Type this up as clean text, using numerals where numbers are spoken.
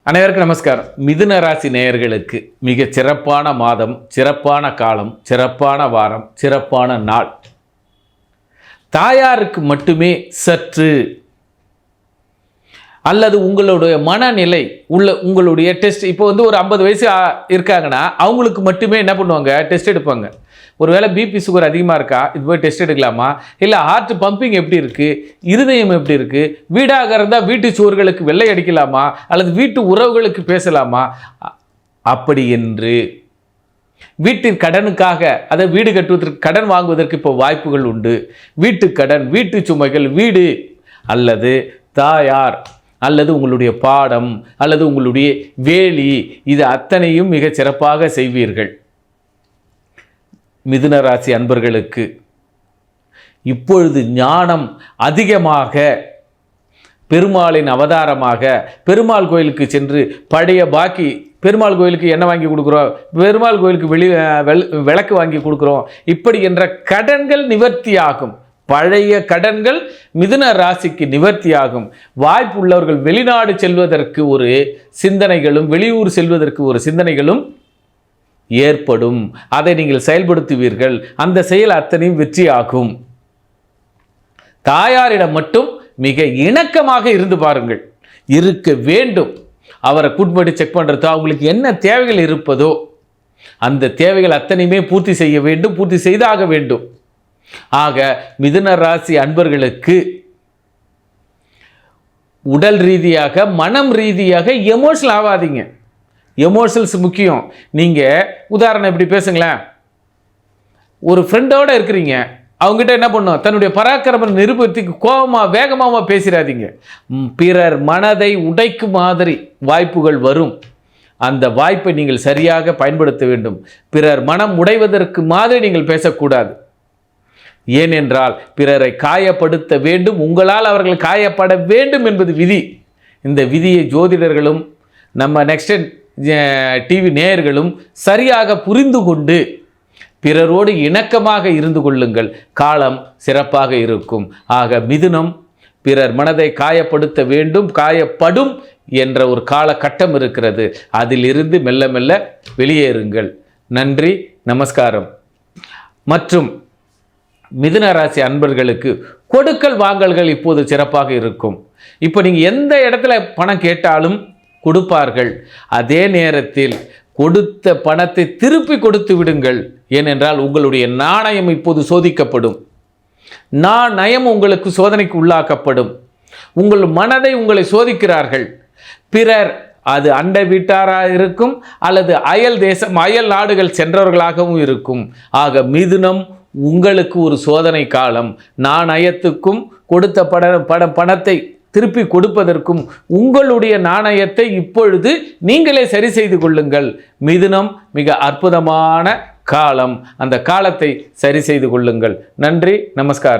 அனைவருக்கும் நமஸ்காரம். மிதுன ராசி நேயர்களுக்கு மிக சிறப்பான மாதம், சிறப்பான காலம், சிறப்பான வாரம், சிறப்பான நாள். தாயாருக்கு மட்டுமே சற்று அல்லது உங்களுடைய மனநிலை உங்களுடைய டெஸ்ட் இப்போ ஒரு 50 வயசு இருக்காங்கன்னா அவங்களுக்கு மட்டுமே என்ன பண்ணுவாங்க, டெஸ்ட் எடுப்பாங்க. ஒருவேளை பிபி சுகர் அதிகமாக இருக்கா, இது போய் டெஸ்ட் எடுக்கலாமா, இல்லை ஹார்ட் பம்பிங் எப்படி இருக்குது, இருதயம் எப்படி இருக்குது, வீடாக இருந்தால் வீட்டு சுவர்களுக்கு வெள்ளை அடிக்கலாமா, அல்லது வீட்டு உறவுகளுக்கு பேசலாமா, அப்படி என்று வீட்டின் கடனுக்காக அதை வீடு கட்டுவதற்கு கடன் வாங்குவதற்கு இப்போ வாய்ப்புகள் உண்டு. வீட்டு கடன், வீட்டு சுமைகள், வீடு அல்லது தாயார் அல்லது உங்களுடைய பாடம் அல்லது உங்களுடைய வேலி, இது அத்தனையும் மிக சிறப்பாக செய்வீர்கள். மிதுன ராசி அன்பர்களுக்கு இப்பொழுது ஞானம் அதிகமாக பெருமாளின் அவதாரமாக பெருமாள் கோயிலுக்கு சென்று பழைய பாக்கி, பெருமாள் கோயிலுக்கு என்ன வாங்கி கொடுக்குறோம், பெருமாள் கோயிலுக்கு விளக்கு வாங்கி கொடுக்குறோம், இப்படி என்ற கடன்கள் நிவர்த்தியாகும். பழைய கடன்கள் மிதுன ராசிக்கு நிவர்த்தியாகும். வாய்ப்பு உள்ளவர்கள் வெளிநாடு செல்வதற்கு ஒரு சிந்தனைகளும் வெளியூர் செல்வதற்கு ஒரு சிந்தனைகளும் ஏற்படும். அதை நீங்கள் செயல்படுத்துவீர்கள். அந்த செயல் அத்தனையும் வெற்றியாகும். தாயாரிடம் மட்டும் மிக இணக்கமாக இருந்து பாருங்கள். இருக்க வேண்டும். அவரை கூட்படி செக் பண்ணுறது, அவங்களுக்கு என்ன தேவைகள் இருப்பதோ அந்த தேவைகள் அத்தனையுமே பூர்த்தி செய்ய வேண்டும், பூர்த்தி செய்தாக வேண்டும். ஆக மிதுன ராசி அன்பர்களுக்கு உடல் ரீதியாக, மனம் ரீதியாக எமோஷனல் ஆகாதீங்க. எமோஷனல்ஸ் முக்கியம். நீங்கள் உதாரணம் இப்படி பேசுங்களேன், ஒரு ஃப்ரெண்டோடு இருக்கிறீங்க, அவங்ககிட்ட என்ன பண்ணும், தன்னுடைய பராக்கிரம நிரூபத்துக்கு கோபமாக வேகமாக பேசிடாதீங்க. பிறர் மனதை உடைக்கும் மாதிரி வாய்ப்புகள் வரும். அந்த வாய்ப்பை நீங்கள் சரியாக பயன்படுத்த வேண்டும். பிறர் மனம் உடைவதற்கு மாதிரி நீங்கள் பேசக்கூடாது. ஏனென்றால் பிறரை காயப்படுத்த வேண்டும், உங்களால் அவர்கள் காயப்பட வேண்டும் என்பது விதி. இந்த விதியை ஜோதிடர்களும் நம்ம நெக்ஸ்ட் டிவி நேயர்களும் சரியாக புரிந்து கொண்டு பிறரோடு இணக்கமாக இருந்து கொள்ளுங்கள். காலம் சிறப்பாக இருக்கும். ஆக மிதுனம் பிறர் மனதை காயப்படுத்த வேண்டும், காயப்படும் என்ற ஒரு காலகட்டம் இருக்கிறது. அதிலிருந்து மெல்ல மெல்ல வெளியேறுங்கள். நன்றி, நமஸ்காரம். மற்றும் மிதுன ராசி அன்பர்களுக்கு கொடுக்கல் வாங்கல்கள் இப்போது சிறப்பாக இருக்கும். இப்போ நீங்கள் எந்த இடத்துல பணம் கேட்டாலும் கொடுப்பார்கள். அதே நேரத்தில் கொடுத்த பணத்தை திருப்பி கொடுத்து விடுங்கள். ஏனென்றால் உங்களுடைய நாணயம் இப்போது சோதிக்கப்படும். நாணயம் உங்களுக்கு சோதனைக்கு உள்ளாக்கப்படும். உங்கள் மனதை உங்களை சோதிக்கிறார்கள். பிறர், அது அண்டை வீட்டாராக இருக்கும் அல்லது அயல் தேசம், அயல் நாடுகள் சென்றவர்களாகவும் இருக்கும். ஆக மிதுனம் உங்களுக்கு ஒரு சோதனை காலம். நாணயத்துக்கும் கொடுத்த பணத்தை திருப்பி கொடுப்பதற்கும் உங்களுடைய நாணயத்தை இப்பொழுது நீங்களே சரி செய்து கொள்ளுங்கள். மிதுனம் மிக அற்புதமான காலம். அந்த காலத்தை சரி செய்து கொள்ளுங்கள். நன்றி, நமஸ்காரம்.